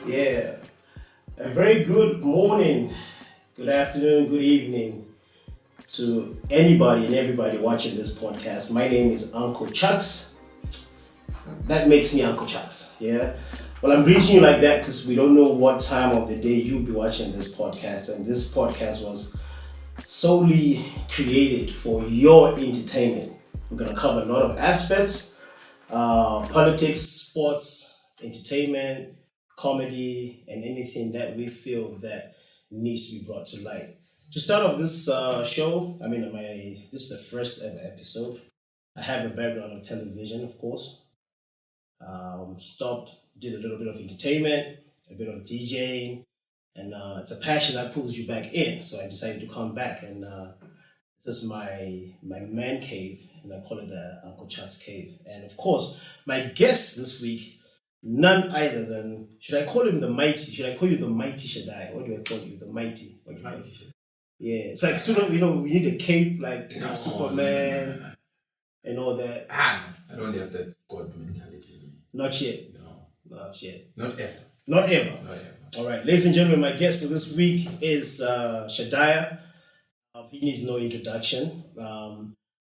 Yeah. A very good morning, good afternoon, good evening to anybody and everybody watching this podcast. My name is Uncle Chucks. That makes me Uncle Chucks, yeah? Well, I'm reaching you like that because we don't know what time of the day you'll be watching this podcast. And this podcast was solely created for your entertainment. We're going to cover a lot of aspects, politics, sports, entertainment, comedy, and anything that we feel that needs to be brought to light. To start off this show, this is the first ever episode. I have a background of television, of course. Did a little bit of entertainment, a bit of DJing, and it's a passion that pulls you back in. So I decided to come back, and this is my man cave, and I call it Uncle Chuck's Cave. And of course, my guest this week, none other than, should I call him the mighty? Should I call you the mighty Shadaya? What do I call you? The mighty? What do you mighty Shadaya? Yeah, it's like sort of, we need a cape like Superman and all that. I don't have that God mentality. Not yet. No. Not yet. Not ever. Not ever. Not ever. All right, ladies and gentlemen, my guest for this week is Shadaya. He needs no introduction.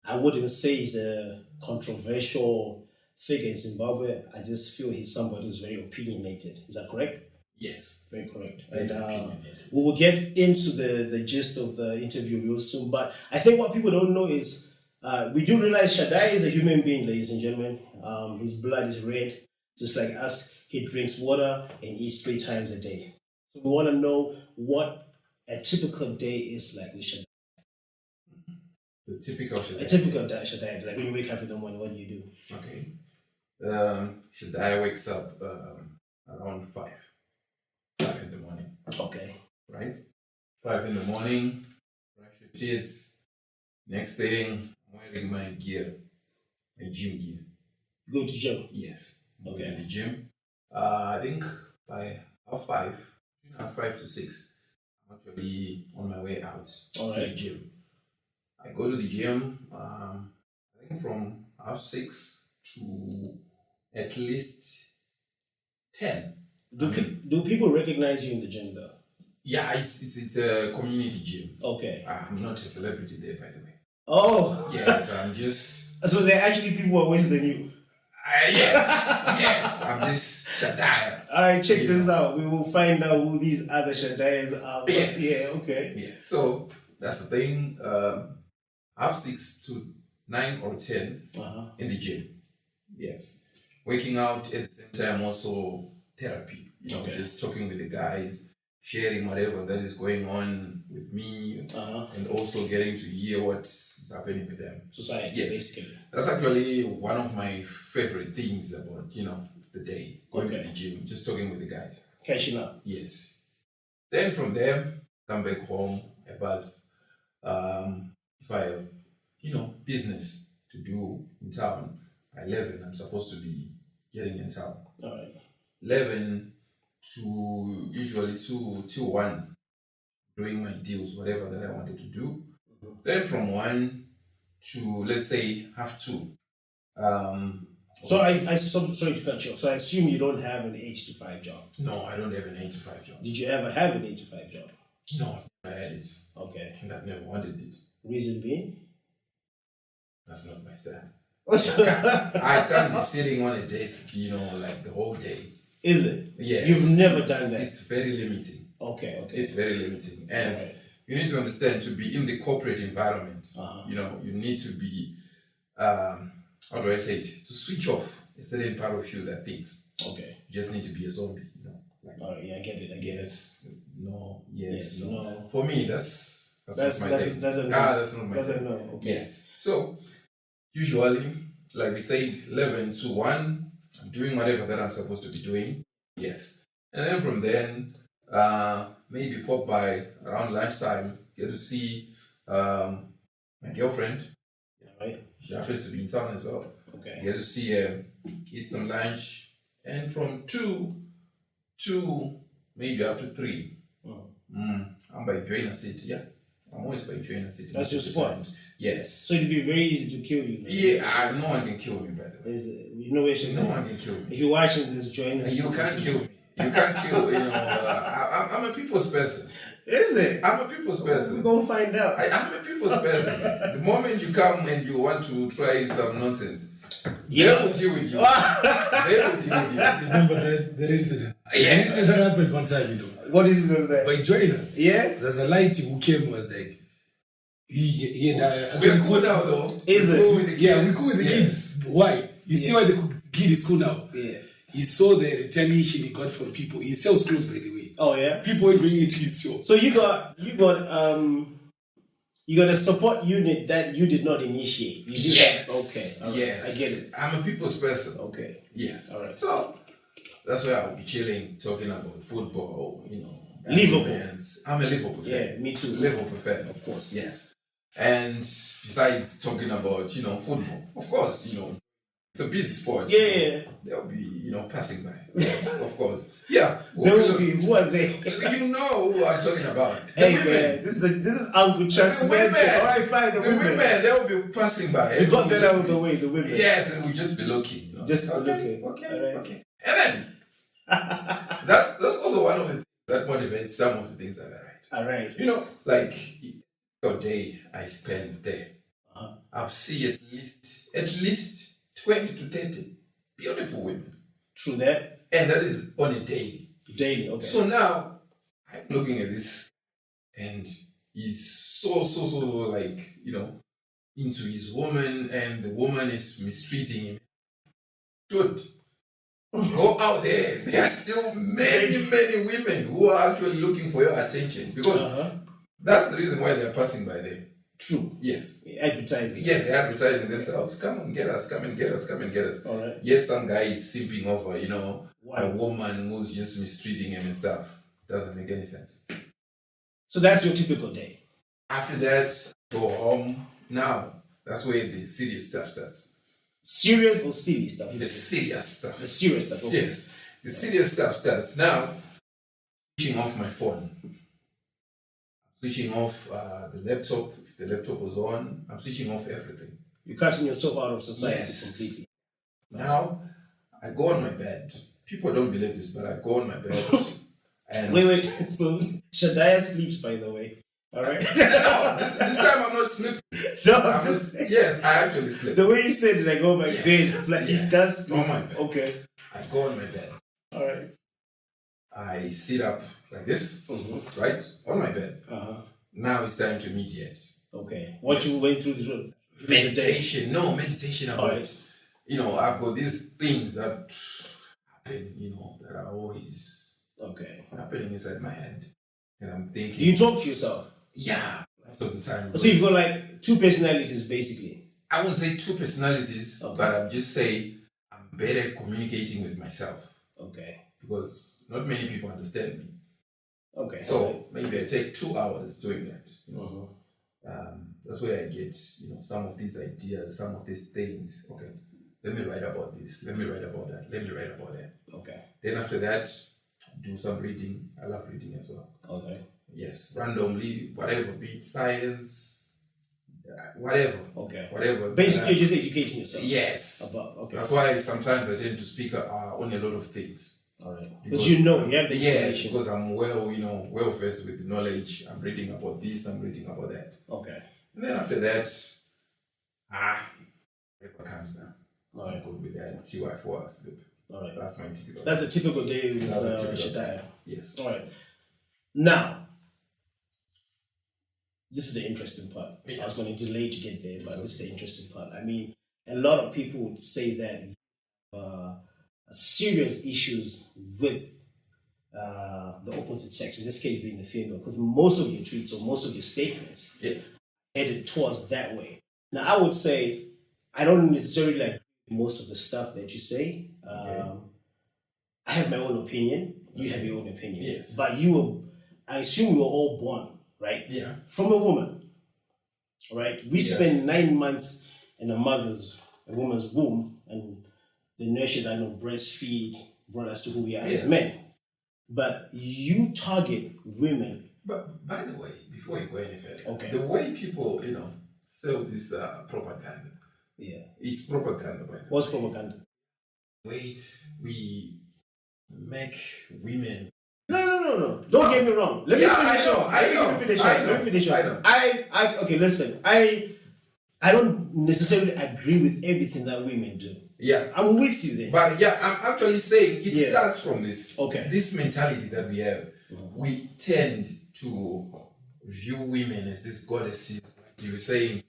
I wouldn't say he's a controversial figure in Zimbabwe. I just feel he's somebody who's very opinionated. Is that correct? Yes. Very correct. Very And we will get into the gist of the interview real soon. But I think what people don't know is we do realize Shadaya is a human being, ladies and gentlemen. His blood is red, just like us. He drinks water and eats 3 times a day. So we want to know what a typical day is like with Shadaya. The typical Shadaya. A typical day, Shadaya, like when you wake up in the morning, what do you do? Okay. Shadaya wakes up around 5 in the morning. Okay. Right? 5 in the morning, brush your teeth. Next thing, I'm wearing my gear, my gym gear. You go to gym? Yes. Okay. In the gym. I think by half 5, between half 5 to 6, I'm actually on my way out to the gym. I go to the gym, I think from half 6 to at least 10. Do people recognize you in the gym though? Yeah, it's a community gym. Okay. I'm not a celebrity there, by the way. Oh. Yes, I'm just... So there are actually people who are worse than you? Yes, I'm just Shadaya. Alright, check this out. We will find out who these other Shadayas are. Yes. Yeah, okay. Yeah, so that's the thing. Half 6 to 9 or 10 in the gym. Yes. Waking out at the same time, also therapy. Just talking with the guys, sharing whatever that is going on with me, and also getting to hear what's happening with them. Society, basically. That's actually one of my favorite things about, the day. Going to the gym, just talking with the guys. Catching up. Yes. Then from there, come back home, I bath. If I have, business to do in town, by 11, I'm supposed to be getting in town. All right. 11 to usually 2 till 1, doing my deals, whatever that I wanted to do. Then from 1 to, let's say, half 2. So sorry to cut you off. So I assume you don't have an 8 to 5 job. No, I don't have an 8 to 5 job. Did you ever have an 8 to 5 job? No, I've never had it. Okay. And I've never wanted it. Reason being? That's not my style. I can't be sitting on a desk, like the whole day. Is it? Yes. You've never done that? It's very limiting. Okay. It's very limiting. And you need to understand, to be in the corporate environment, you need to be, how do I say it? To switch off a certain part of you that thinks. Okay. You just need to be a zombie, All right, yeah, I get it. Yes, no, yes, yes, no. For me, that's not my thing. That's a no. That's not my thing. No. Okay. Yes. So, usually, like we said, 11 to 1, I'm doing whatever that I'm supposed to be doing. Yes. And then from then, maybe pop by around lunchtime, get to see my girlfriend. Right. She happens to be in town as well. Okay. Get to see her, eat some lunch, and from 2 to maybe up to 3. I'm by Joiner City, yeah. I'm always by Joiner City. That's your spot? Yes. So it'd be very easy to kill you. Yeah, no one can kill me, by the way. No way, no one can kill me. If you're watching this, join us. You can't kill me. You can't kill, I'm a people's person. Is it? I'm a people's person. We're going to find out. I'm a people's person. The moment you come and you want to try some nonsense, they will deal with you. They will deal with you. Remember that incident? Yes. The incident happened one time, What incident was that? By Joyner. Yeah? There's a lighty who came was like, we're cool now though. Is it? Cool with the yeah, we're cool with the kids. Why? You see why the kid is cool now? Yeah. He saw the retaliation he got from people. He sells clothes, by the way. Oh yeah. People were bringing it to his show. So you got a support unit that you did not initiate. You did yes. Okay. Right. Yes. I get it. I'm a people's person. Okay. Yes. All right. So that's why I'll be chilling, talking about football. Liverpool. I'm a Liverpool fan. Yeah, me too. Liverpool fan, of course. Yes. And besides talking about football, of course, it's a busy sport. Yeah. They'll be passing by. Yes, of course. Yeah. There will be. Who are they? You know who I'm talking about. Hey man, this is Uncle Chuck's the women. All right, fine. The women. They'll be passing by. We got that out of the way. The women. Yes, and we just be looking. Just okay. Okay. All right. Okay. And then that's also one of the things that motivates some of the things that I write. All right. Like your day I spend there, I'll see at least 20 to 30 beautiful women. True that. And that is on a daily. Daily, okay. So now I'm looking at this, and he's so like into his woman, and the woman is mistreating him. Dude, go out there. There are still many women who are actually looking for your attention, because that's the reason why they're passing by there. True. Yes. Advertising. Yes, they're advertising themselves. Come and get us. Come and get us. Come and get us. All right. Yet some guy is simping over, a woman who's just mistreating him and stuff. Doesn't make any sense. So that's your typical day. After that, go home. Now, that's where the serious stuff starts. Serious or silly stuff? The serious stuff. The serious stuff, okay. Yes. The serious stuff starts. Now, switching off my phone. Switching off the laptop. If the laptop was on, I'm switching off everything. You're cutting yourself out of society completely. Now, I go on my bed. People don't believe this, but I go on my bed. And wait. So, Shadaya sleeps, by the way. All right? No, this time I'm not sleeping. No, yes, I actually sleep. The way you said it, I go on my bed. Like, he does sleep. On my bed. Okay. I go on my bed. All right. I sit up like this, right? On my bed. Now it's time to meditate. Okay. What you went through the meditation. No, meditation about right. I've got these things that happen, that are always happening inside my head. And I'm thinking. Do you talk to yourself? Yeah. Most of the time. So you've got like two personalities basically. I wouldn't say two personalities, but I'm just saying I'm better at communicating with myself. Okay. Because not many people understand me. Okay. So maybe I take 2 hours doing that. That's where I get, some of these ideas, some of these things. Okay, let me write about this. Let me write about that. Let me write about that. Okay. Then after that, do some reading. I love reading as well. Okay. Yes, randomly, whatever, be it science, whatever. Okay. Whatever. Basically, you're just educating yourself. Yes. Okay. That's why sometimes I tend to speak on a lot of things. All right. Because you have the information. Yes, because I'm well versed with the knowledge. I'm reading about this, I'm reading about that. Okay. And then after that, whatever comes now. All right. I'm good with that. TY4 sleep. All right. That's my typical. That's a typical day with Shadaya. Yes. All right. Now, this is the interesting part. Yes. I was going to delay to get there, but this is the interesting part. I mean, a lot of people would say that serious issues with the opposite sex, in this case being the female, because most of your tweets or most of your statements headed towards that way. Now, I would say I don't necessarily like most of the stuff that you say. I have my own opinion. You have your own opinion. Yes. But I assume we were all born, right? Yeah. From a woman, right? We spend 9 months in a woman's womb, and the nurture that breastfeed brought us to who we are as men. But you target women. But by the way, before you go any further, okay, the way people, sell this propaganda. Yeah. It's propaganda, by the What's way. propaganda? Way we make women. No. Don't get me wrong. Let me finish up. Let me finish up. Okay, listen. I don't necessarily agree with everything that women do. Yeah. I'm with you there. But yeah, I'm actually saying it starts from this. Okay. This mentality that we have. We tend to view women as these goddesses. Like you were saying,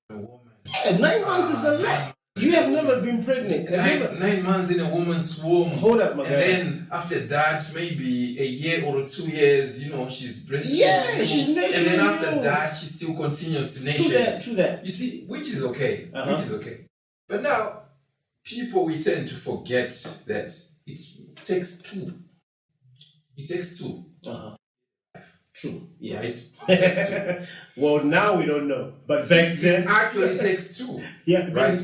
a woman. 9 months is a lot. You have never been pregnant. 9 months in a woman's womb. Hold up, my guy. And then after that, maybe a year or 2 years, she's breastfeeding. Yeah, she's nurturing. And then after that, she still continues to nurture. True that. You see, which is okay. Uh-huh. Which is okay. But now, we tend to forget that it takes two. It takes two. Uh-huh. True. Yeah. Right? It takes two. Well, now we don't know. But back then. It actually takes two. Yeah. Right?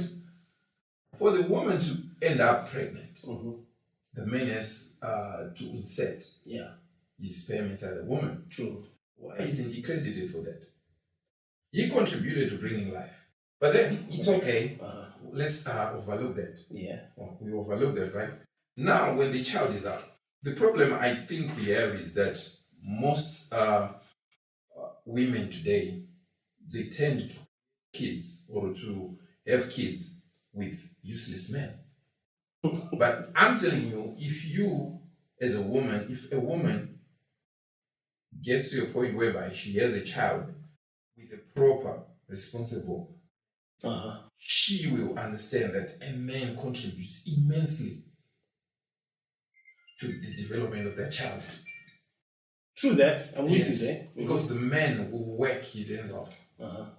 For the woman to end up pregnant, Mm-hmm. the man has to insert his sperm inside the woman. True. Why isn't he credited for that? He contributed to bringing life. But then, it's okay. Let's overlook that. Yeah. We overlook that, right? Now, when the child is out, the problem I think we have is that most women today, they tend to kids or to have kids with useless men. But I'm telling you, if a woman gets to a point whereby she has a child with a proper, responsible, she will understand that a man contributes immensely to the development of that child. True that. I'm with you there. Because the man will work his hands off.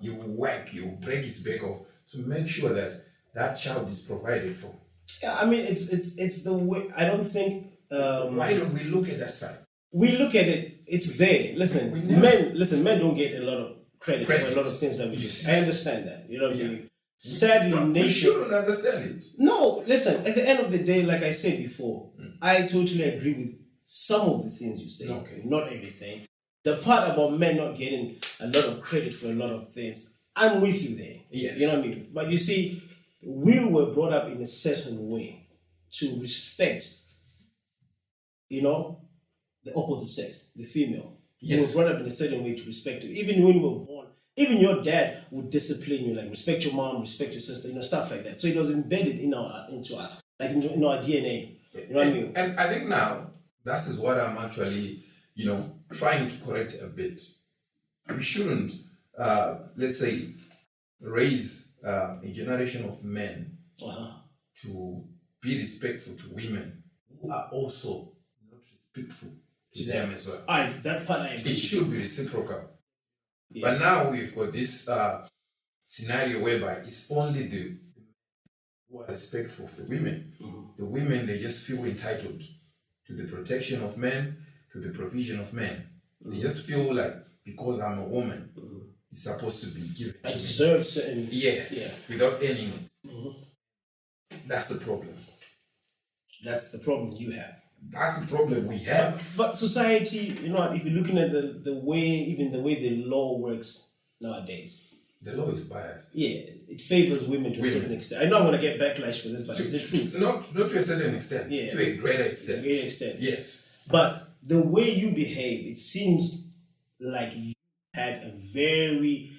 He will break his back off to make sure that child is provided for. Yeah, I mean, it's the way. I don't think. Why don't we look at that side? We look at it. It's there. Listen, men don't get a lot of credit for a lot of things that we do. I understand that. You know what I mean? Sadly, we shouldn't understand it. No, listen. At the end of the day, like I said before, I totally agree with some of the things you say. Okay. Not everything. The part about men not getting a lot of credit for a lot of things, I'm with you there. Yes. You know what I mean? But you see, we were brought up in a certain way to respect, the opposite sex, the female. Yes. You were brought up in a certain way to respect it. Even when you were born, even your dad would discipline you, like respect your mom, respect your sister, stuff like that. So it was embedded into us, like in our DNA. You know what I mean? And I think now, that is what I'm actually, trying to correct a bit. We shouldn't, let's say, raise a generation of men to be respectful to women who are also not respectful to them as well. That part I agree. It should be reciprocal. Yeah. But now we've got this scenario whereby it's only the who are respectful of the women. The women, they just feel entitled to the protection of men, to the provision of men. They just feel like, because I'm a woman, it's supposed to be given. I deserve certain. Yes, without earning it. That's the problem. That's the problem you have. That's the problem we have. But society, if you're looking at the way the law works nowadays, the law is biased. Yeah, it favors women to a certain extent. I know I'm going to get backlash for this, but it's the truth. Not to a certain extent. Yeah. To a greater extent. To a greater extent. Yes. But the way you behave, it seems like you had a very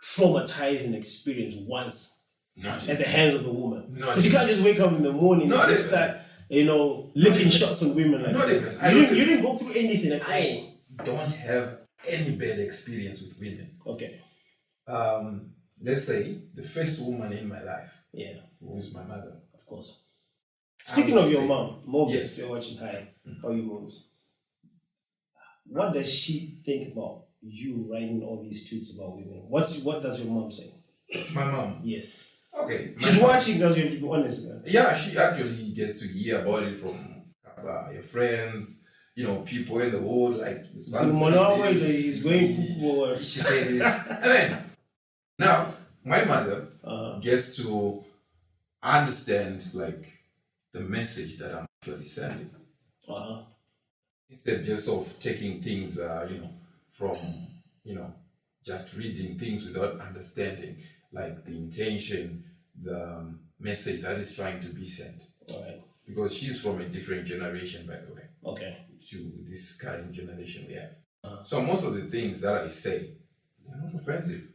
traumatizing experience once at the hands of a woman. Because you can't just wake up in the morning and just start, licking shots on women like not that. even. You didn't go through anything at all. I don't have any bad experience with women. Okay. Let's say the first woman in my life. Yeah. Was my mother. Of course. Speaking of your mom, yes. If you're watching, hi, how you moves? What does she think about you writing all these tweets about women? What does your mom say? My mom? Yes. Okay. She's watching because you have to be honest. Man. Yeah, she actually gets to hear about it from your friends, people in the world, like your son. He's going for. She said this. And then, now, my mother gets to understand, the message that I'm actually sending. Instead just of taking things, from, just reading things without understanding, like the intention, the message that is trying to be sent. All right. Because she's from a different generation, by the way. Okay. To this current generation we have. Uh-huh. So most of the things that I say, they're not offensive.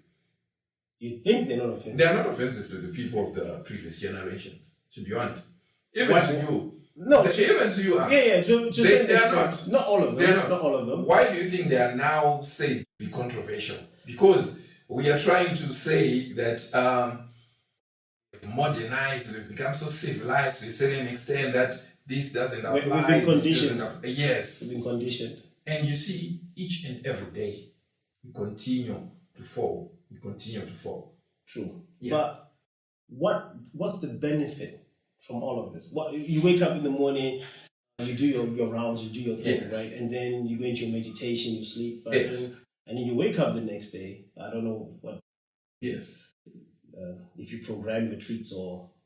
You think they're not offensive? They're not offensive to the people of the previous generations, to be honest. Even Why? to you. No. Even to you. Yeah. They are not. Not all of them. They're not all of them. Why do you think they are now said to be controversial? Because we are trying to say that modernized, we've become so civilized to a certain extent that this doesn't apply. We've been conditioned. Yes. We've been conditioned. And you see, each and every day, we continue to fall. True. Yeah. But what's the benefit from all of this? What, you wake up in the morning, you do your rounds, you do your thing, Yes. right? And then you go into your meditation, you sleep, right? Yes. And then you wake up the next day. I don't know what Yes. if you program your tweets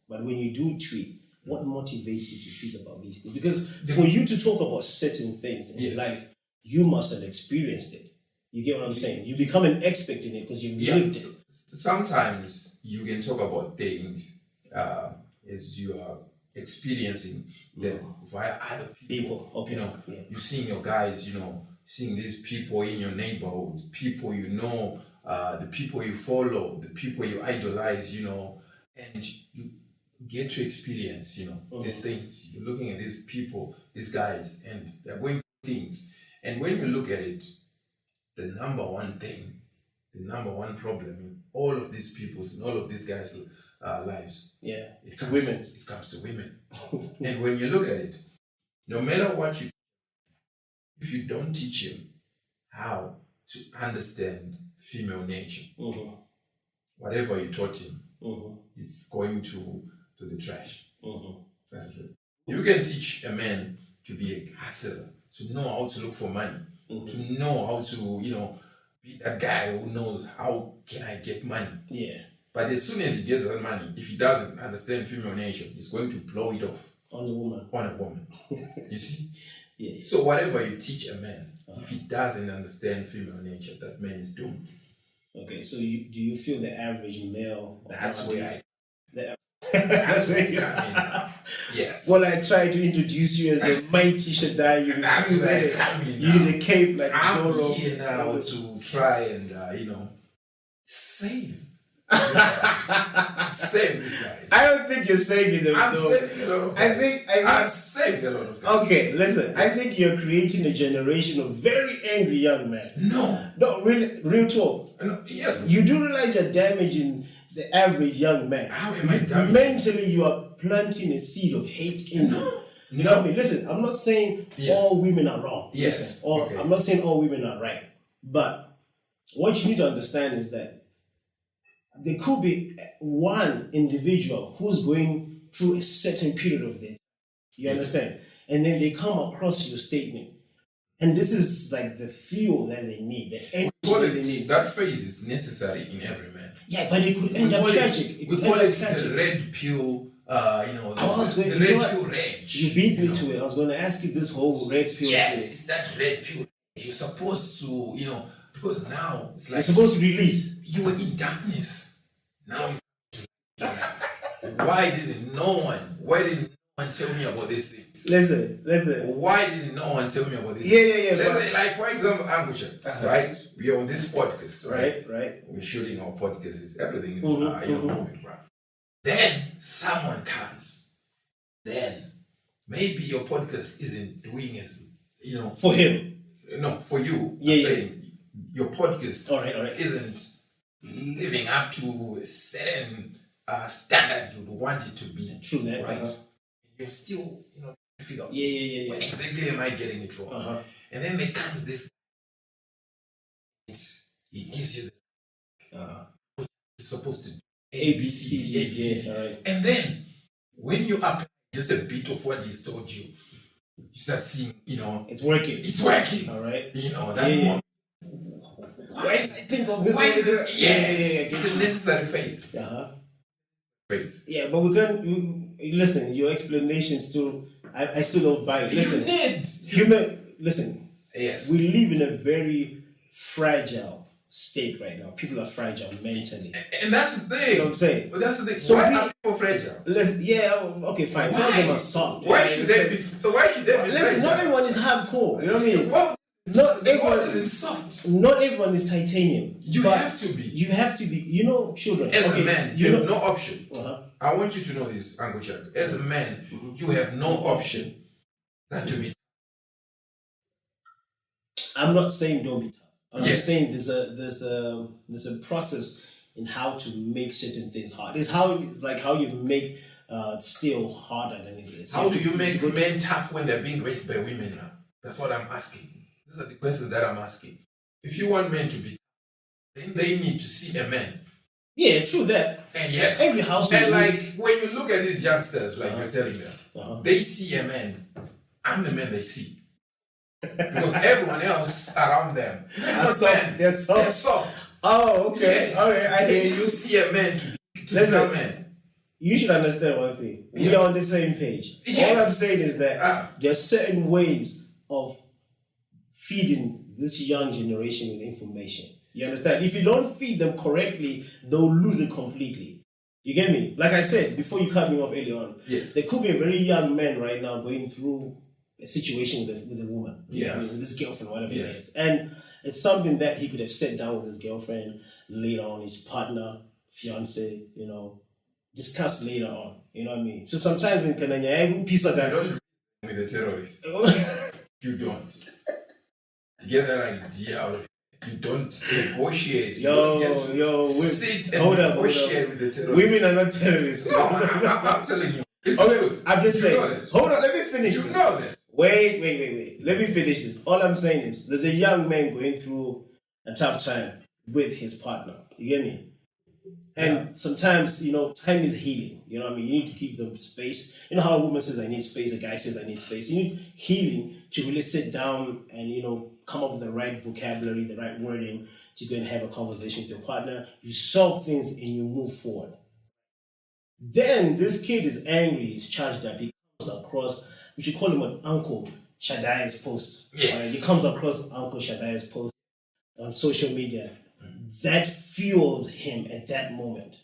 but when you do tweet, what motivates you to tweet about these things? Because for you to talk about certain things in your life, you must have experienced it. You get what I'm saying? You become an expert in it because you've lived it. Sometimes you can talk about things as you are experiencing them via other people. Okay. You're seeing your guys, seeing these people in your neighborhood, people the people you follow, the people you idolize, and you get to experience, these things. You're looking at these people, these guys, and they're going through things. And when you look at it, the number one problem in all of these people's, in all of these guys' lives, it comes to women. And when you look at it, no matter what if you don't teach him how to understand female nature, whatever you taught him is going to the trash. That's true. You can teach a man to be a hustler, to know how to look for money, to know how to, be a guy who knows how can I get money. Yeah. But as soon as he gets that money, if he doesn't understand female nature, he's going to blow it off on a woman. You see? Yeah. So whatever you teach a man, if he doesn't understand female nature, that man is doomed. Okay, so do you feel the average male? That's where that's where you come in now. Yes. Well, I try to introduce you as the mighty Shadaya. That's where I come in now. You need a cape like I'm Zorro. here now to try and save. Save these guys. I don't think you're saving them. I'm saving a lot of guys. I've saved a lot of guys. Okay, listen. I think you're creating a generation of very angry young men. No, really, real talk. No, yes. You do realize you're damaging the average young man. How am I damaging? Mentally, you are planting a seed of hate in them. You know what I mean? Listen, I'm not saying all women are wrong. Yes. Listen, I'm not saying all women are right. But what you need to understand is that there could be one individual who's going through a certain period of this. You understand? And then they come across your statement. And this is like the fuel that they need, the energy they need. That phase is necessary in every man. Yeah, but it could end up tragic. We call it the red pill, the red pill rage. You beat me to it. I was going to ask you this whole red pill. Yes, thing. It's that red pill rage. You're supposed to, because now it's like... You're supposed to release. You were in darkness. Now you Why didn't no one tell me about these things? Listen. Why didn't no one tell me about this? Yeah. Let's say, like, for example, Angucha, right? We are on this podcast, right? We're shooting our podcast. Everything is, moving, bro. Then someone comes. Then maybe your podcast isn't doing as, For him. No, for you. Yeah. Saying your podcast all right. isn't living up to a certain standard you'd want it to be. True that. Right? You're still, figure out. Yeah. When exactly am I getting it wrong? And then there comes this. He gives you the. You're supposed to do A, B, C, D, A, B, C, D. Right. And then when you apply just a bit of what he's told you, you start seeing, it's working. It's working. All right. That moment. Why I think of this? It's a necessary phase. Phase. Yeah, but we can't. Listen, your explanation still. I still don't buy it. Listen, Listen. Yes. We live in a very fragile state right now. People are fragile mentally. And that's the thing. You know what I'm saying? That's the thing. So why are people fragile? Okay, fine. Some of them are soft. Why should they be? Why should they be Listen, fragile? not everyone is hardcore. You know what I mean? Well, Not the everyone world isn't soft. Not everyone is titanium. You but have to be. You have to be. You know, children. As okay, a man, you have no option. I want you to know this, Uncle Chuck. As a man, you have no option than to be. I'm not saying don't be tough. I'm Yes. just saying there's a process in how to make certain things hard. It's how you make steel harder than it is. How do you make men tough when they're being raised by women now? That's what I'm asking. These are the questions that I'm asking. If you want men to be, then they need to see a man. Yeah, true that. And yes, every house. And like when you look at these youngsters, like you're telling them, they see a man. I'm the man they see. Because everyone else around them, they're soft. Oh, okay. Yes. All right, I hear you. You see a man to become man. You should understand one thing. We are on the same page. Yes. All I'm saying is that there are certain ways of feeding this young generation with information. You understand? If you don't feed them correctly, they'll lose it completely. You get me? Like I said, before you cut me off earlier on, yes, there could be a very young man right now going through a situation with a woman. Yes. With his girlfriend, whatever it is. And it's something that he could have sat down with his girlfriend later on, his partner, fiance, discussed later on. You know what I mean? So sometimes when Kananya, piece of that. You don't with the terrorists. You don't. You get that idea out of it. You don't negotiate. Sit and negotiate with the terrorists. Women are not terrorists. No, I'm telling you. It's okay, I'm just saying. Hold on, let me finish this. You know that. Wait. Let me finish this. All I'm saying is there's a young man going through a tough time with his partner. You get me? And sometimes, time is healing. You know what I mean? You need to give them space. You know how a woman says, I need space, a guy says, I need space. You need healing to really sit down and, come up with the right vocabulary, the right wording to go and have a conversation with your partner. You solve things and you move forward. Then this kid is angry, he's charged up. He comes across, we should call him an Uncle Shadaya's post. Yes. Right? He comes across Uncle Shadaya's post on social media. That fuels him at that moment.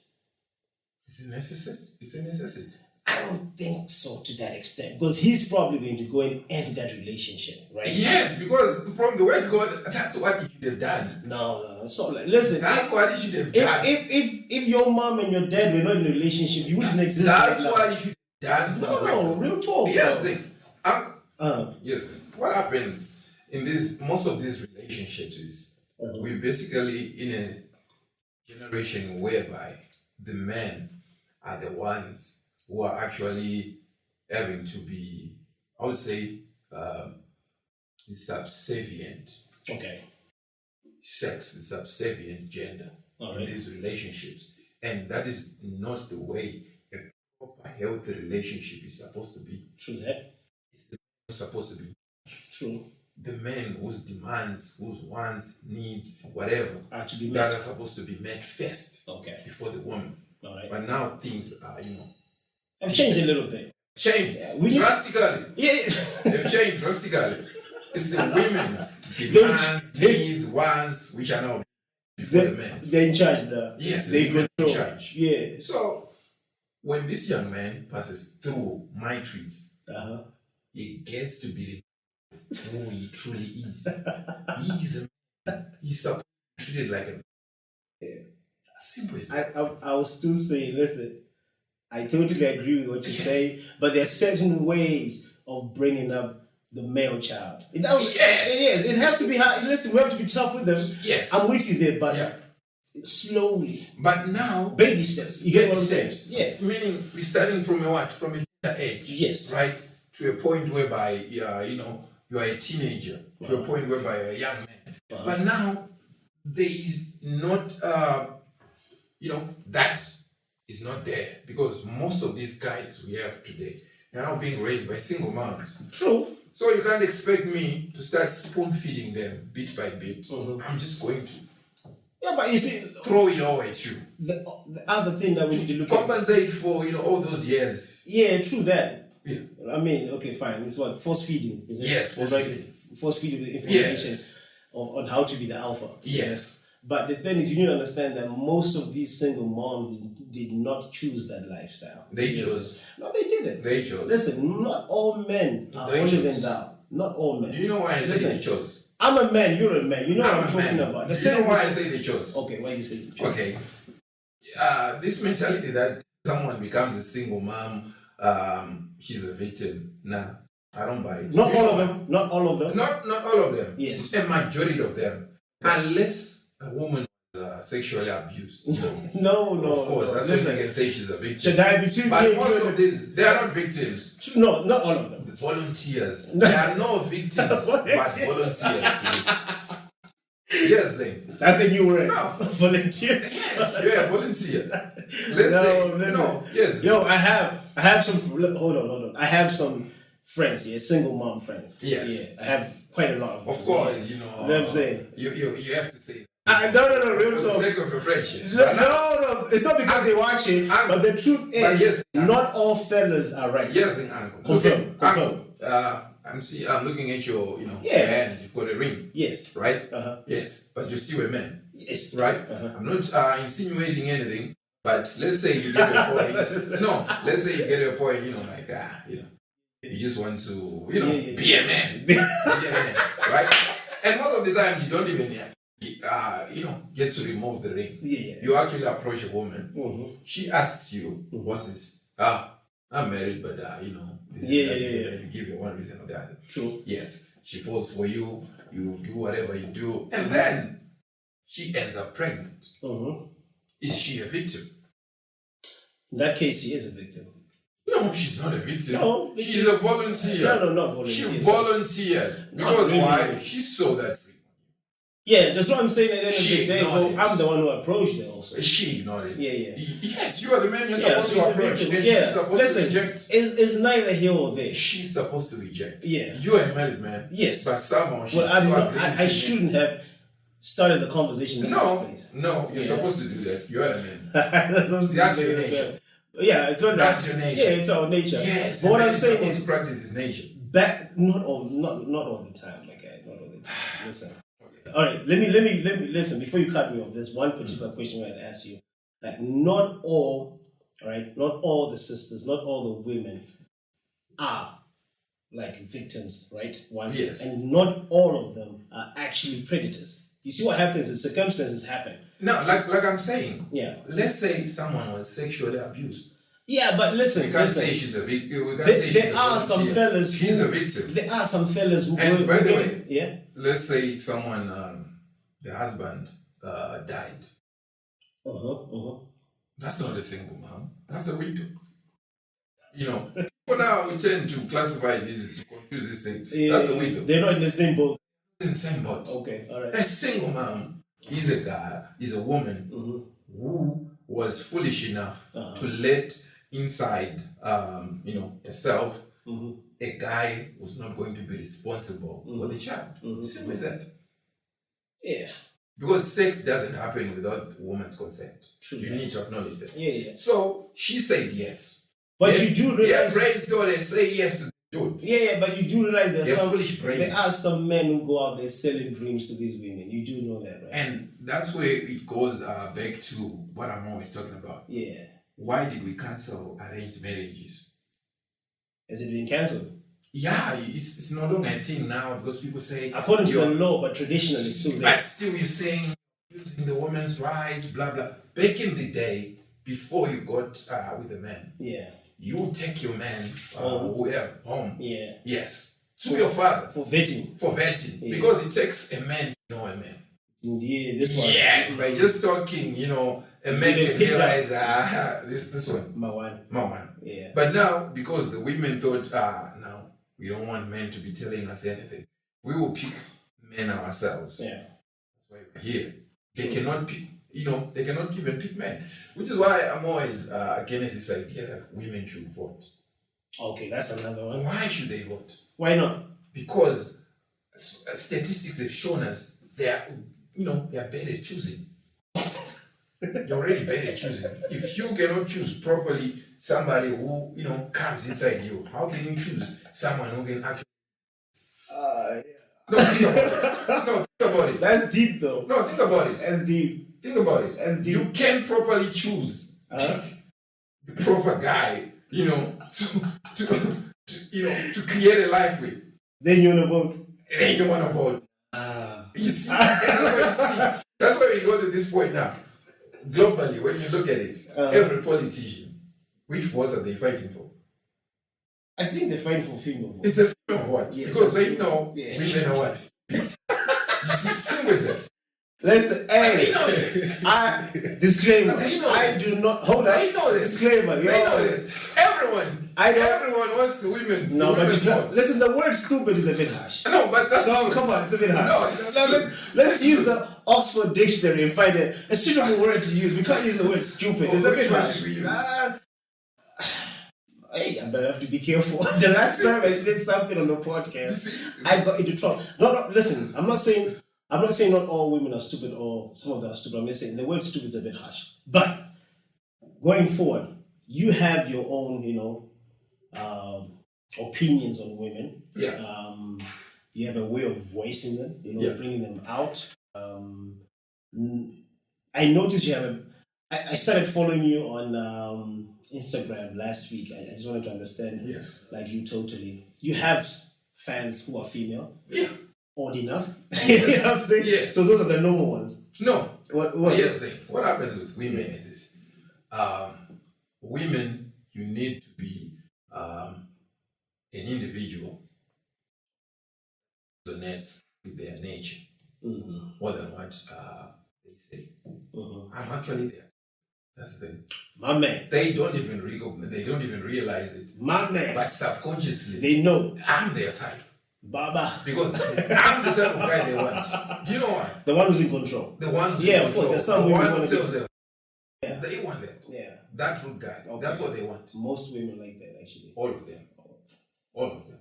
Is it necessary? It's a necessity. I don't think so to that extent. Because he's probably going to go and end that relationship, right? Yes, because from the word God, that's what he should have done. No. So listen. That's what he should have done. If your mom and your dad were not in a relationship, you wouldn't exist. That's what he should have done. No, real talk. Yes, yes. What happens in most of these relationships is we're basically in a generation whereby the men are the ones who are actually having to be, I would say, subservient. Okay. Sex, the subservient gender in these relationships. And that is not the way a proper, healthy relationship is supposed to be. True that. It's supposed to be. True. The men whose demands, whose wants, needs, whatever, are to be met. that are supposed to be met first. Okay. Before the woman's. All right. But now things are, have changed a little bit. Changed drastically. Yeah. They've changed drastically. It's the women's demands, needs, wants, which are now before the men. They're in charge now. Yes, they're in charge. Yeah. So when this young man passes through my tweets, he gets to be who he truly is. He's supposed to be treated like a man. Simple as I will still say, listen, I totally agree with what you say, but there are certain ways of bringing up the male child. It does. Yes. It has to be hard. Listen, we have to be tough with them. Yes. I'm with you there, but slowly. But now, baby steps. You get what I'm saying? Yeah. Meaning we're starting from From a tender age. Yes. Right? To a point whereby you are a teenager. To a point whereby you're a young man. But now there is not that is not there, because most of these guys we have today, they're now being raised by single moms. True. So you can't expect me to start spoon feeding them bit by bit. I'm just going to but you see, throw it all at you. The other thing that we need to look compensate for all those years. Yeah, true that. Yeah. I mean, okay, fine. It's what force feeding. Is it? Yes, force feeding. Force feeding with information on how to be the alpha. Yes. But the thing is, you need to understand that most of these single moms did not choose that lifestyle. They chose. No, they didn't. They chose. Listen, not all men are They holier chose. than thou. Not all men. Do you know why I say they chose? I'm a man, you're a man. You know what I'm a talking man. about. Do you know why I say they chose? Okay, why you say they chose? Okay. This mentality that someone becomes a single mom, she's a victim. Nah, I don't buy it. Not all of them. Not all of them. Not all of them. Yes. A majority of them. Unless a woman is sexually abused. No. Of course, that's Listen, when you can say she's a victim. Shadaya, between But me and most you of these, they are not victims. No, not all of them. Volunteers. There are no victims, but volunteers to this. Yes, then. That's a new word. No. Volunteers. Yes, you're a volunteer. Yes. Yo, I have some. Hold on. I have some friends. Yeah, single mom friends. Yes. Yeah, I have quite a lot of them. Of course, yeah. you know. You know what I'm saying? You have to say. No, real For the talk. sake of your friendship. No, it's not because they watch it, but the truth is, not all fellas are right. Yes, Uncle. Confirm. I'm looking at your, hand. You've got a ring. Yes. Right? Yes. But you're still a man. Yes. Right? I'm not insinuating anything, but let's say you get a point. No, let's say you get a point, you just want to, be a man. Be a man. Right? And most of the time, you don't even get to remove the ring. Yeah. You actually approach a woman. Mm-hmm. She asks you, what's this? I'm married, but this Yeah. You give her one reason or the other. True. Yes. She falls for you, you do whatever you do, and then she ends up pregnant. Mm-hmm. Is she a victim? In that case, she is a victim. No, she's not a victim. No, she's a volunteer. No, not volunteer. She volunteered. Because really. Why? She saw that ring. Yeah, that's what I'm saying. At the end of the day, I'm the one who approached her also. She ignored it. Yeah. Yes, you are the man you're supposed to approach. And she's supposed to reject. It's neither here or there. She's supposed to reject. Yeah. You are a married man. Yes. But somehow she's still agreeing. I shouldn't have started the conversation in the first place. No, you're supposed to do that. You're a man. That's your nature. Yeah, it's not that's your nature. Yeah, it's our nature. Yes. But what I'm saying is, practice his nature. Not all the time, my guy. Not all the time. Listen. All right. Let me listen before you cut me off. There's one particular question I had to ask you. Like, not all the sisters, not all the women are like victims, right? Yes. And not all of them are actually predators. You see what happens is circumstances happen. No, like I'm saying. Yeah. Let's say someone was sexually abused. Yeah, but listen. We can't say she's a victim. There are some fellas. She's a victim. There are some fellas who. And by the way, yeah. Let's say someone, the husband died. That's not a single mom. That's a widow. For now we tend to classify this to confuse this thing. Yeah, that's a widow. They're not in the same boat. In the same boat. Okay, all right. A single mom is a guy, is a woman who was foolish enough to let inside, herself, a guy who's not going to be responsible for the child. Simple as that. Yeah. Because sex doesn't happen without the woman's consent. True. You need to acknowledge that. Yeah. So she said yes. But you do realize. Brains told her say yes to do it. Yeah, but you do realize there are some men who go out there selling dreams to these women. You do know that, right? And that's where it goes back to what I'm always talking about. Yeah. Why did we cancel arranged marriages? Has it been cancelled? Yeah, it's no longer a thing now because people say according to the law, but traditionally it's still there. But still you're saying using the woman's rights, blah blah. Back in the day, before you got with a man, you would take your man home. Yeah. Yes. To your father. For vetting. Yeah. Because it takes a man to know a man. Yeah, this one. Yes, by just talking, a man can realize this one. My one. Yeah. But now, because the women thought, no, we don't want men to be telling us anything. We will pick men ourselves. Yeah. That's why we're here. They cannot pick, they cannot even pick men. Which is why I'm always against this idea that women should vote. Okay, that's another one. Why should they vote? Why not? Because statistics have shown us they are better at choosing. You're already better at choosing. If you cannot choose properly somebody who, comes inside you, how can you choose someone who can actually... No, think about about it. That's deep, though. No, think about it. That's deep. Think about it. That's deep. You can't properly choose the proper guy, to create a life with. Then you wanna vote. And then you want to vote. You see, that's why we go to this point now. Globally, when you look at it, every politician, which votes are they fighting for? I think they're fighting for female vote. It's the female vote. Yes, because they know yeah. women are what? You see, simple as that. Listen, hey, disclaimer. They know I that. do not hold on. They know this. Disclaimer. They know that. Everyone wants the women. No, the but women's you can't. vote. Listen, the word stupid is a bit harsh. No, but that's No, come on, it's a bit harsh. No, that's let's use the Oxford Dictionary and find a suitable word to use. We can't use the word stupid. It's a which bit one harsh. should we use? Hey, I better have to be careful. The last time I said something on the podcast, I got into trouble. No, listen, I'm not saying not all women are stupid or some of them are stupid. I'm just saying the word stupid is a bit harsh. But going forward, you have your own, opinions on women. Yeah. You have a way of voicing them, bringing them out. I noticed you have I started following you on Instagram last week. I just wanted to understand, like you totally. You have fans who are female. Yeah. Odd enough. You know what I'm saying? Yes. So those are the normal ones. No. What? Here's the thing. What happens with women is this. Women, you need to be an individual that resonates with their nature more than what they say. I'm actually there. That's the thing. My man. They don't even recognize. They don't even realize it. My man. But subconsciously, They know. I'm their type. Baba. Because I'm the type of guy they want. Do you know why? The one who's in control. The one who's Yeah, in of course. control. There's some the women one who who tells them. Yeah. They want that. Yeah. That rude guy. Okay. That's what they want. Most women like that, actually. All of them. All of them.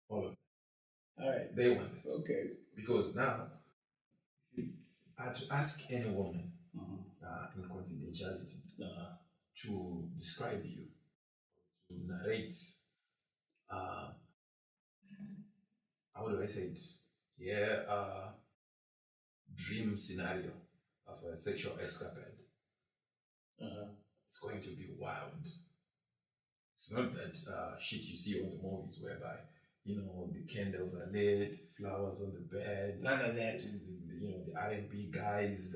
All of them. All right. They want it. Okay. Because now, I had to ask any woman in confidentiality to describe you, to narrate, how do I say it? Yeah, dream scenario of a sexual escapade. It's going to be wild. It's not that shit you see on the movies whereby, the candles are lit, flowers on the bed. None of that. The R&B guys,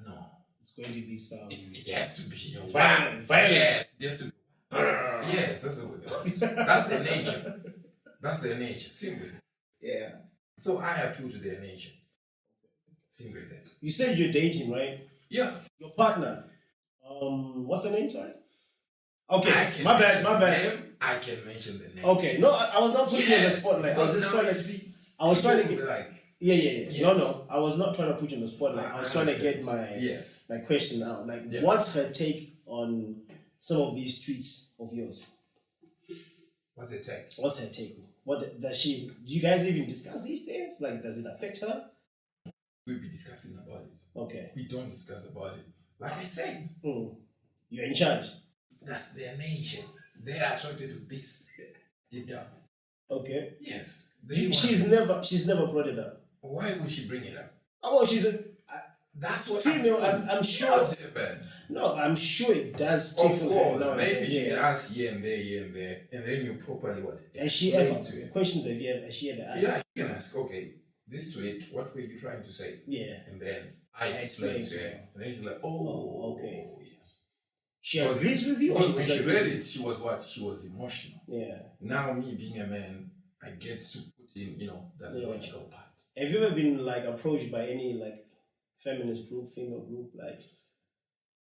no. It's going to be some. It has to be, violence. Yes, it has to be. Yes, that's that's their nature. That's their nature. Simple as that. Yeah. So I appeal to their nature. Simple as that. You said you're dating, right? Yeah. Your partner. What's her name, sorry? Okay, I can my bad. I can mention the name. Okay, no, I was not putting you on the spotlight. I was just trying to see. I was trying to get. Like, Yeah. Yes. No. I was not trying to put you on the spotlight. I was trying to get my question out. Like, what's her take on some of these tweets of yours? What's the take? What's her take? What does she? Do you guys even discuss these things? Like, does it affect her? We'll be discussing about it. Okay. We don't discuss about it. Like I said, you're in charge. that's their nature. They are attracted to this deep down. Okay. Yes. She's never brought it up. Why would she bring it up? Oh, well, she's a That's what female. I'm sure. No, I'm sure it does. Of course, now maybe she can ask here and there, and then you properly what? Has she ever? Questions has she ever asked? Yeah, you can ask. Okay, this tweet, what were you trying to say? Yeah. And then I explained to her, and then she's like, "Oh, okay, yes." She agrees with you. Because when she read it, she was what? She was emotional. Yeah. Now, me being a man, I get to put in, that logical part. Have you ever been like approached by any like feminist group, female group, like?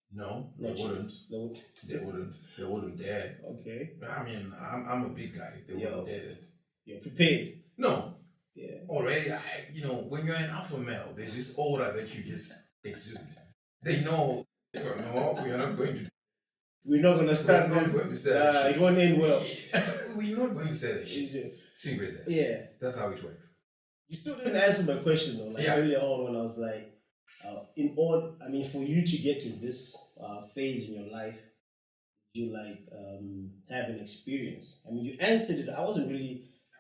No, they wouldn't. They wouldn't. They wouldn't dare. Okay. I mean, I'm a big guy. They wouldn't dare that. You're prepared. No. Yeah. Already, when you're an alpha male, there's this aura that you just exude. They know. No, we are not going to. We're not going to start this. It won't end well. We're not going to say that shit. Simple as that. Yeah. That's how it works. You still didn't answer my question though. Like earlier on when I was like, for you to get to this phase in your life, you have an experience. I mean, you answered it. I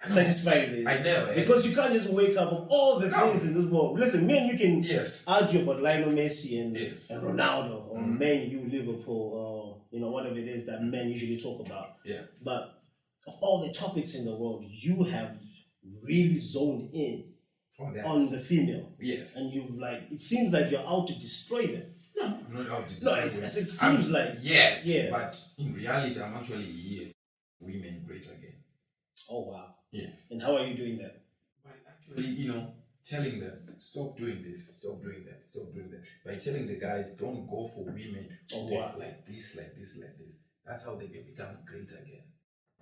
satisfied with it. I never. Because you can't just wake up of all the things in this world. Listen, men, you can argue about Lionel Messi and Ronaldo, or men, you Liverpool, or whatever it is that men usually talk about. Yeah. But of all the topics in the world, you have really zoned in on the female. Yes. And you've it seems like you're out to destroy them. No, I'm not out to destroy them. It seems like. Yes. Yeah. But in reality, I'm actually here. Women great again. Oh, wow. Yes. And how are you doing that? By actually, telling them, stop doing this, stop doing that, stop doing that. By telling the guys, don't go for women like this, like this, like this. That's how they can become great again.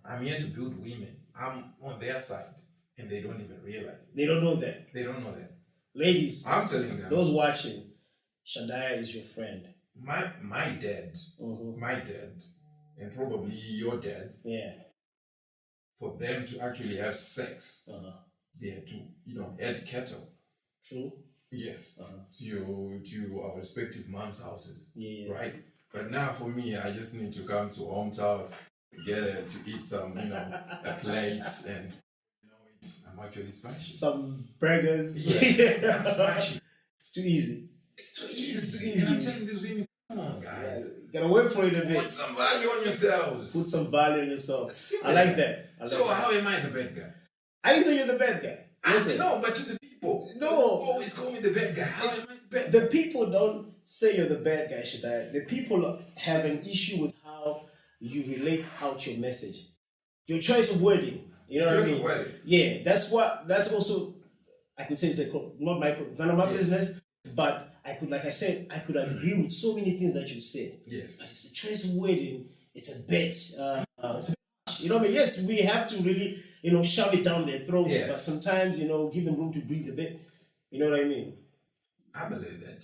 I'm here to build women. I'm on their side. And they don't even realize it. They don't know that. They don't know that. Ladies, I'm telling them. Those watching, Shadaya is your friend. My dad, and probably your dad. Yeah. For them to actually have sex, they had to, add cattle. True. Yes. To our respective moms' houses. Yeah. Right. But now for me, I just need to come to hometown, to eat some, a plate and. I'm actually smashing. Some burgers. Yeah, I'm smashing. It's too easy. It's too easy. And I'm telling these women, come on, guys. You gotta work for it a bit. Put some value on yourselves. Put some value on yourself. I like that. How am I the bad guy? I didn't say you're the bad guy. Listen. No, but to the people. No. Always call me the bad guy. How am I the bad guy? The people don't say you're the bad guy, Shadaya. The people have an issue with how you relate out your message. Your choice of wording. You know what I mean? Yeah, that's also, I could say it's none of my business, but I could agree with so many things that you said. Yes. But it's the choice of wording, it's a bit, you know what I mean? Yes, we have to really, shove it down their throats, but sometimes, give them room to breathe a bit. You know what I mean? I believe that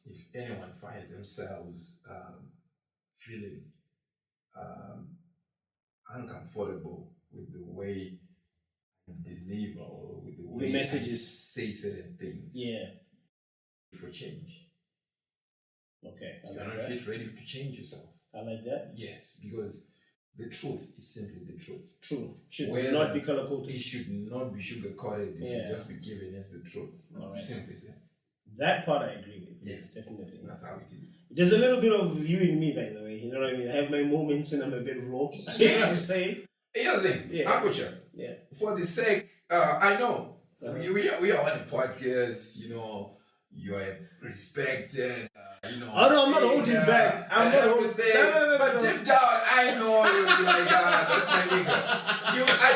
if anyone finds themselves feeling uncomfortable with the way I deliver or with the way I say certain things. Yeah. For change. Okay. You are not yet ready to change yourself. I like that. Yes, because the truth is simply the truth. True. Should not be color coded. It should not be sugar coated. It should just be given as the truth. All right. Simply said. That part I agree with. Yes, definitely. That's how it is. There's a little bit of you in me, by the way. You know what I mean? I have my moments and I'm a bit raw. You know what I'm saying? Here's the thing, Aperture. Yeah. For the sake, I know we are on a podcast. You are respected. Oh no, I'm not holding back. I'm not holding back. But deep down, I know you're like, that's my nigga. I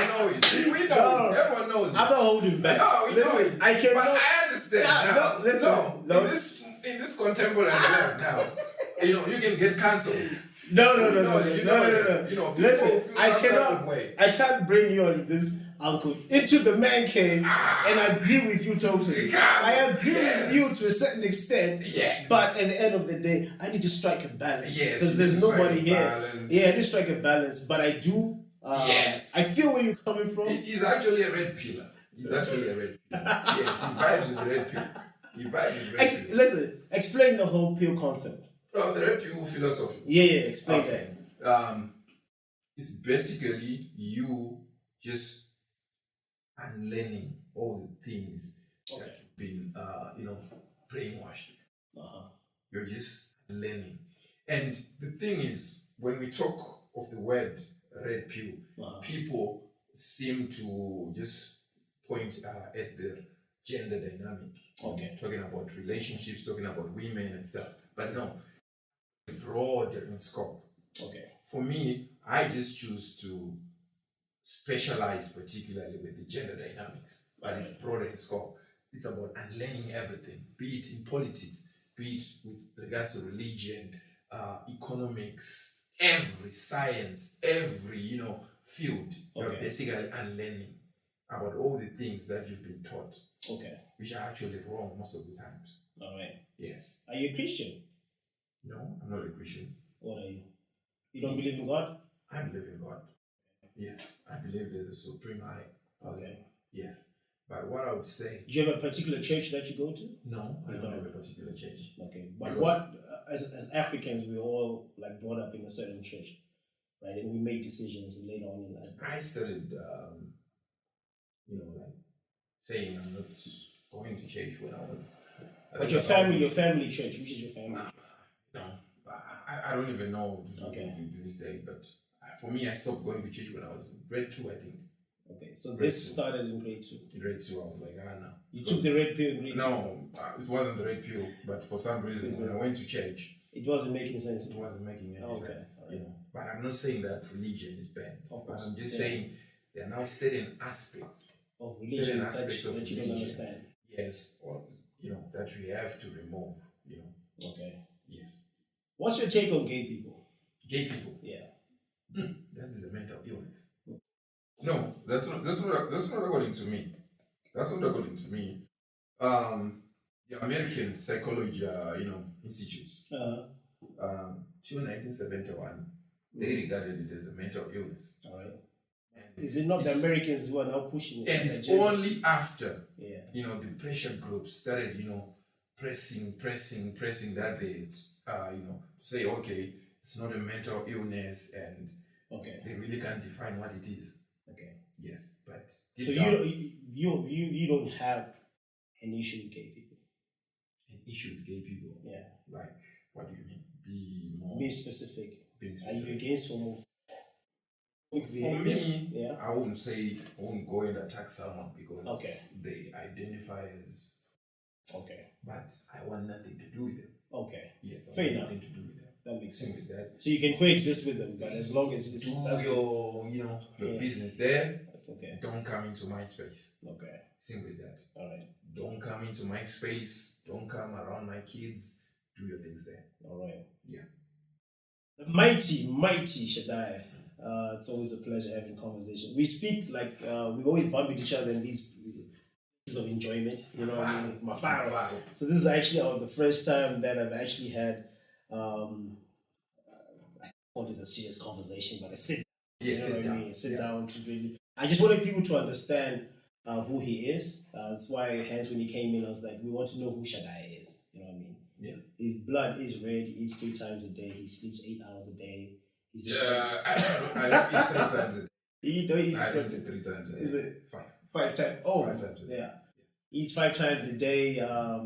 know it. We know it. Everyone knows it. I'm not holding back. No, we know it. I can. But I understand now. In this contemporary world now, you can get cancelled. No. Listen, I can't bring you on this, uncle, into the man cave and agree with you totally. I agree with you to a certain extent, but at the end of the day, I need to strike a balance. Because there's nobody here. Yeah, I need to strike a balance, but I do. I feel where you're coming from. He's actually a red pillar. Yes, he vibes with the red pill. Listen, explain the whole pill concept. Oh, the red pill philosophy. Yeah, explain that. It's basically you just unlearning all the things that you've been, brainwashed. You're just learning. And the thing is, when we talk of the word red pill, people seem to just point at the gender dynamic. Talking about relationships, talking about women and stuff. But no, broader in scope. For me, I just choose to specialize particularly with the gender dynamics, but it's broader in scope. It's about unlearning everything, be it in politics, be it with regards to religion, economics, every science, every field. You're basically unlearning about all the things that you've been taught, which are actually wrong most of the times. All right. Yes. Are you a Christian? No, I'm not a Christian. What are you? You don't believe in God? I believe in God. Yes, I believe there's a supreme I. Yes. But what I would say... Do you have a particular church that you go to? No, I don't have a particular church. Okay. But what, as Africans, we're all brought up in a certain church. right? And we make decisions later on in life. I started, like saying I'm not going to church when I was. But your family church, which is your family? No, I don't even know Okay. to this day. But for me, I stopped going to church when I was in grade 2, I think. Okay, so this started in grade 2. In grade 2, I was like, no. You took the red pill in grade 2? No, it wasn't the red pill. But for some reason, when I went to church, it wasn't making sense. It wasn't making any sense, right. But I'm not saying that religion is bad. Of course. I'm just saying there are now certain aspects of religion that you religion, don't understand. Yes, or that we have to remove. Okay. Yes. What's your take on gay people? Gay people. Yeah. That is a mental illness. No, that's not according to me. That's not according to me. The American Psychology, Institute, till 1971, they regarded it as a mental illness. All right. And is it not the Americans who are now pushing it? And it's only after, the pressure groups started, pressing that they, say, okay, it's not a mental illness, and they really can't define what it is. Okay. Yes, but so you don't have an issue with gay people. An issue with gay people? Yeah. Like, what do you mean? Be specific. Are you against homo? For me, I wouldn't go and attack someone because they identify as. Okay. But I want nothing to do with them. Okay. Yes. Fair enough. Nothing to do with them. That makes sense. That. So you can coexist with them, but as long as it's your business there. Okay. Don't come into my space. Okay. Simple as that. All right. Don't come into my space. Don't come around my kids. Do your things there. All right. Yeah. The mighty Shadaya. It's always a pleasure having conversation. We speak like we always bump into each other in these of enjoyment. You know what I mean? Mafaro. So this is actually the first time that I've actually had what is a serious conversation, but I sit. Sit down to really. I just wanted people to understand who he is. That's why, hence, when he came in, I was like, we want to know who Shadaya is. You know what I mean? Yeah. His blood is red. He eats 3 times a day. He sleeps 8 hours a day. He's just I eat 3 times a day. He don't eat. I don't eat 3 times a day. Is it 5? 5 times. Oh, 5 times a day. Yeah. He eats 5 times a day.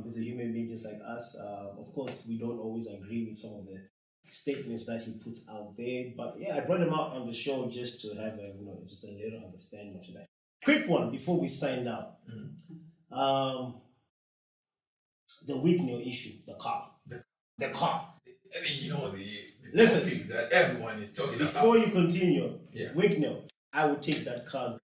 He's a human being just like us. Of course, we don't always agree with some of the statements that he puts out there, but I brought him out on the show just to have just a little understanding of that. Quick one before we sign out. The Wignell issue, the car. The car. The topic that everyone is talking about. Before you continue, Wignell, I would take that car.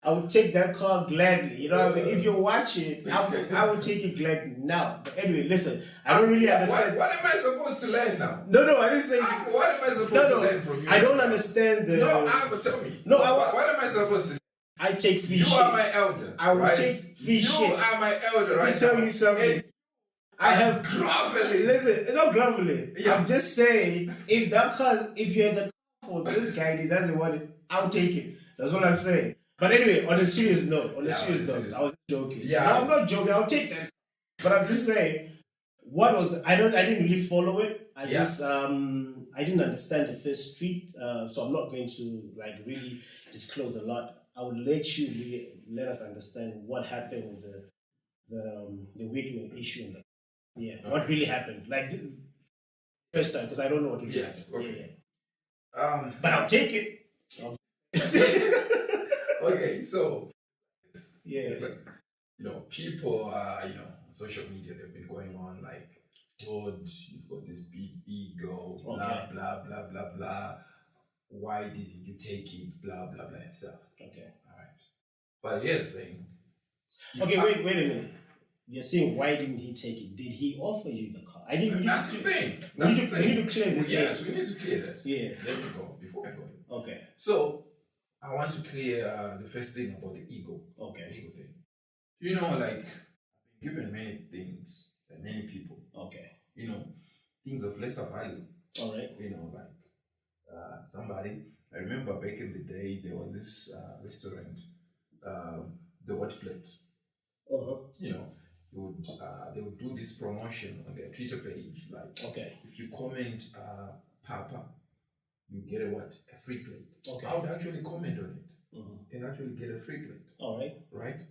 I would take that car gladly. You know what I mean? If you're watching, I would take it gladly now. But anyway, listen, I don't really understand. What am I supposed to learn now? No, I didn't say. What am I supposed to learn from you? I don't understand the. No, tell me. No, what am I supposed to? I take free shit. You are my elder. I will take free shit. You are my elder, right? Let me tell you something. I have groveling. Listen, it's not groveling. Yeah. I'm just saying, if you're the car for this guy, he doesn't want it, I'll take it. That's what I'm saying. But anyway, on a serious note, I was joking. Yeah, no, I'm not joking. I'll take that. But I'm just saying, I didn't really follow it. I didn't understand the first tweet, so I'm not going to really disclose a lot. I would let you really let us understand what happened with the Wignell issue. What really happened? First time, because I don't know what really happened. Okay. But I'll take it. Okay, so it's like, people social media, they've been going on like, Todd, you've got this big ego, blah blah blah blah blah. Why didn't you take it? Blah blah blah and stuff. Okay. Alright. But here's the thing. Okay, wait a minute. You're saying why didn't he take it? Did he offer you the car? That's the thing. We need to clear this. Yes, we need to clear that. Yeah. Let me go before I go. Okay. So I want to clear the first thing about the ego. Okay. Ego thing. Like, I've been given many things and many people. Okay. Things of lesser value. All right. Somebody. I remember back in the day there was this restaurant, the Hot Plate. They would do this promotion on their Twitter page. Like, okay, if you comment Papa, you get a what? A free plate. Okay. I would actually comment on it and actually get a free plate. All right. Right?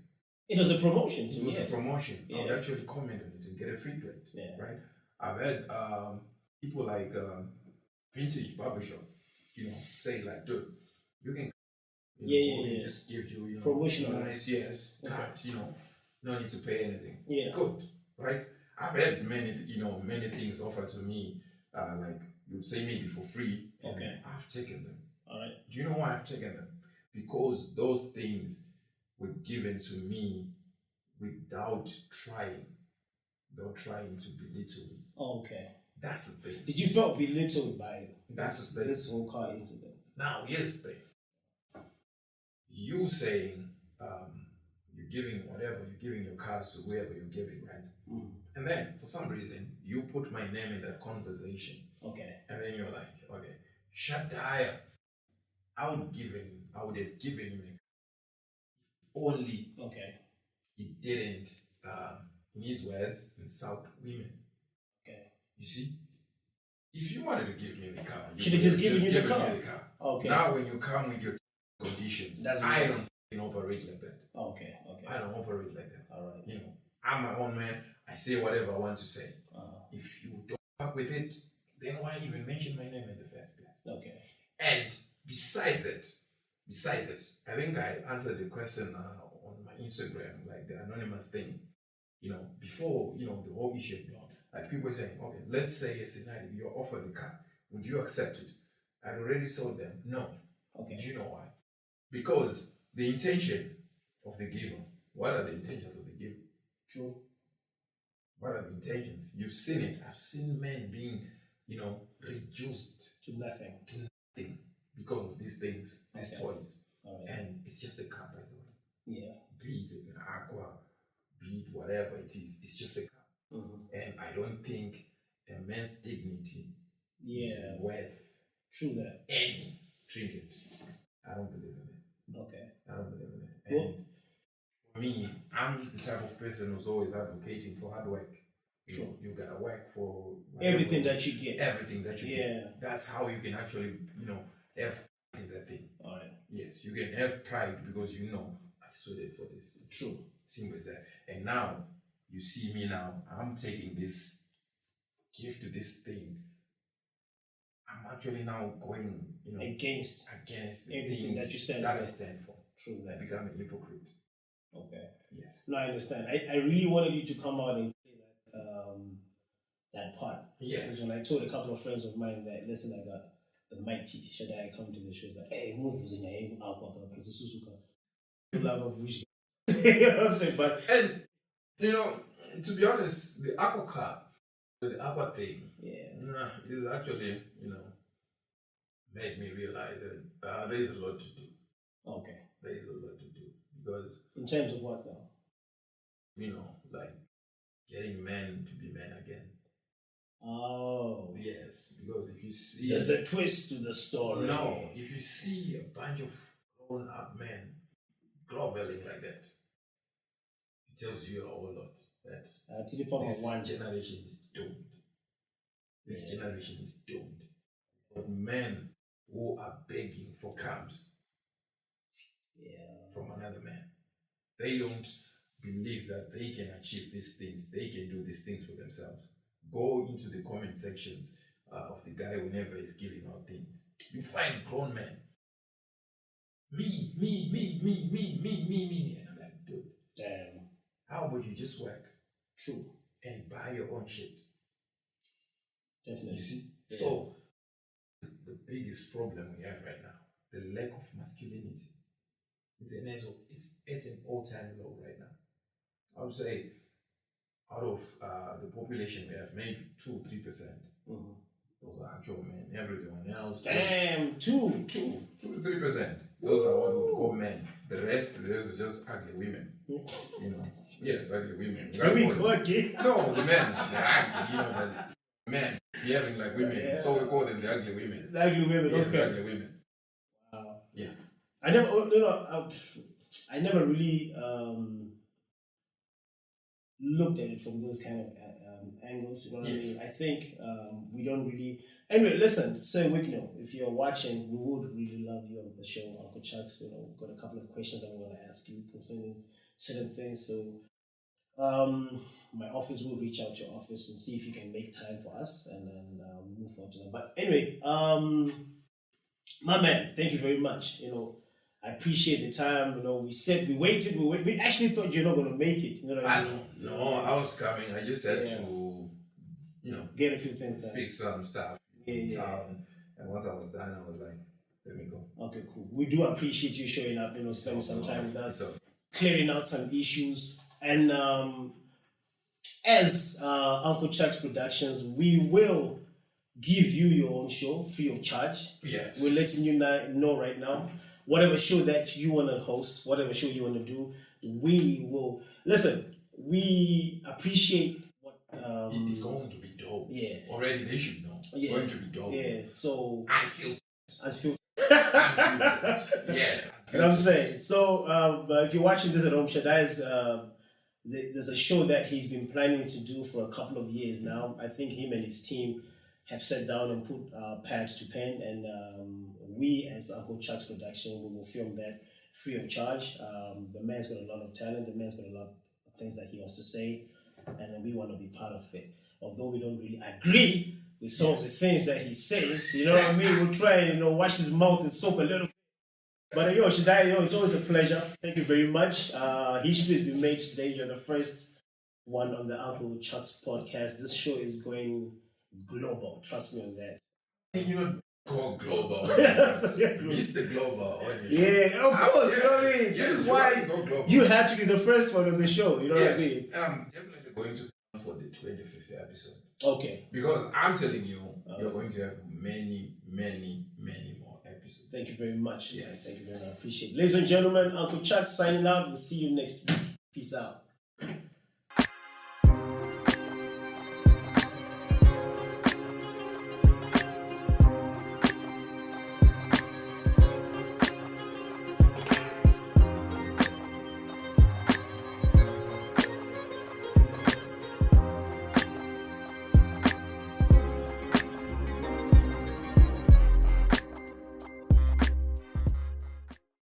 It was a promotion. So It was yes. a promotion. Yeah. I would actually comment on it and get a free plate. Yeah. Right? I've had people like Vintage Barbershop, say like, dude, you can just give you, promotional. Nice, yes, cut, no need to pay anything. Yeah. Good, right? I've had many things offered to me, like you say maybe for free. Okay. I've taken them. All right. Do you know why I've taken them? Because those things were given to me without trying to belittle me. Oh, okay. That's the thing. Did you feel belittled by That's this whole car incident? Now, here's the thing. You saying you're giving your cars to whoever you're giving, right? And then, for some reason, you put my name in that conversation. Okay. And then you're like, okay, Shadaya, I would have given him only he didn't, in his words, insult women. Okay. You see? If you wanted to give me the car, you should have just given you the car. Me the car. Okay. Now when you come with your conditions, I don't operate like that. Okay. I don't operate like that. All right. I'm my own man. I say whatever I want to say. If you don't fuck with it, then why even mention my name in the first place? Okay. And besides it, I think I answered the question on my Instagram, like the anonymous thing. Before the whole issue, like people saying, okay, let's say a scenario, you're offered the car, would you accept it? I'd already told them no. Okay. Do you know why? Because the intention of the giver. What are the intentions of the giver? True. What are the intentions? You've seen it. I've seen men being, reduced to nothing. Because of these things, these toys. Right. And it's just a car, by the way. Yeah. Be it an aqua, be it whatever it is, it's just a car. And I don't think a man's dignity is worth any trinket. I don't believe in it. Okay. I don't believe in it. And for me, I'm the type of person who's always advocating for hard work. True. You gotta work for everything that you get. Everything that you get. That's how you can actually, have pride in that thing. All right. Yes, you can have pride because I sweated for this. True. Simple as that. And now you see me now. I'm taking this gift to this thing. I'm actually now going, against the everything that you stand for. I stand for. True. I become a hypocrite. Okay. Yes. No, I understand. I really wanted you to come out and play that part. Yes. Because when I told a couple of friends of mine that, listen, I got the mighty Shadaya come to the show, like, hey, move in your love of wish. You know what I'm saying? But to be honest, the aqua thing, is actually, made me realize that there's a lot to do. Okay. There is a lot to do. Because in terms of what now? Like getting men to be men again. Oh. Yes, because if you see... There's a twist to the story. No, if you see a bunch of grown-up men groveling like that, it tells you a whole lot that this generation is doomed. This generation is doomed. But men who are begging for crumbs from another man, they don't believe that they can achieve these things, they can do these things for themselves. Go into the comment sections of the guy whenever he's giving out things. You find grown men. Me. And I'm like, dude, damn. How about you just work? True. And buy your own shit. Definitely. You see? Yeah. So, the biggest problem we have right now, the lack of masculinity. It's an all-time low right now. I would say out of the population we have, maybe 2-3%. Those are actual men. Everyone else. Damn, 2 to 3%. Those are what we would call men. The rest, there's just ugly women. Yes, ugly women. No, the men, the ugly, the men behaving like women. Yeah. So we call them the ugly women. The ugly women, yes, okay. The ugly women. Wow. Yeah. I never really looked at it from those kind of angles. You know what I mean? I think we don't really. Anyway, listen, Sir Wicknell, if you're watching, we would really love you on the show, Uncle Chucks. You know, we've got a couple of questions that we want to ask you concerning certain things. So, my office will reach out to your office and see if you can make time for us, and then move on to them. But anyway, my man, thank you very much. You know, I appreciate the time. You know, we waited. We actually thought you're not going to make it. You know what I mean? No, I was coming. I just had to, get a few things done. fix some stuff in town. And once I was done, I was like, let me go. Okay, cool. We do appreciate you showing up. You know, spending some time with us, clearing out some issues, and as Uncle Chuck's Productions, we will give you your own show free of charge. Yes. We're letting you know right now. Whatever show that you want to host, whatever show you want to do, we will. Listen, we appreciate what. It's going to be dope. Yeah. Already they should know. It's going to be dope. Yeah. So. Unfiltered. Yes. You know what I'm saying? So, if you're watching this at home, Shadaya's. There's a show that he's been planning to do for a couple of years now. I think him and his team have sat down and put pads to pen, and we as Uncle Chuck's Production, we will film that free of charge. The man's got a lot of talent. The man's got a lot of things that he wants to say, and we want to be part of it. Although we don't really agree with some of the things that he says, you know what I mean? We'll try and wash his mouth and soap a little. But Shadaya, it's always a pleasure. Thank you very much. History has been made today. You're the first one on the Uncle Chuck's podcast. This show is going global. Trust me on that. You know, go global. Mr. Global. Yeah, of course. You know what I mean? Yes, this is why you had to be the first one on the show. You know what I mean? I'm definitely going to come for the 25th episode. Okay. Because I'm telling you, you're going to have many, many, many more episodes. Thank you very much. Yes. Thank you very much. I appreciate it. Ladies and gentlemen, Uncle Chuck signing out. We'll see you next week. Peace out.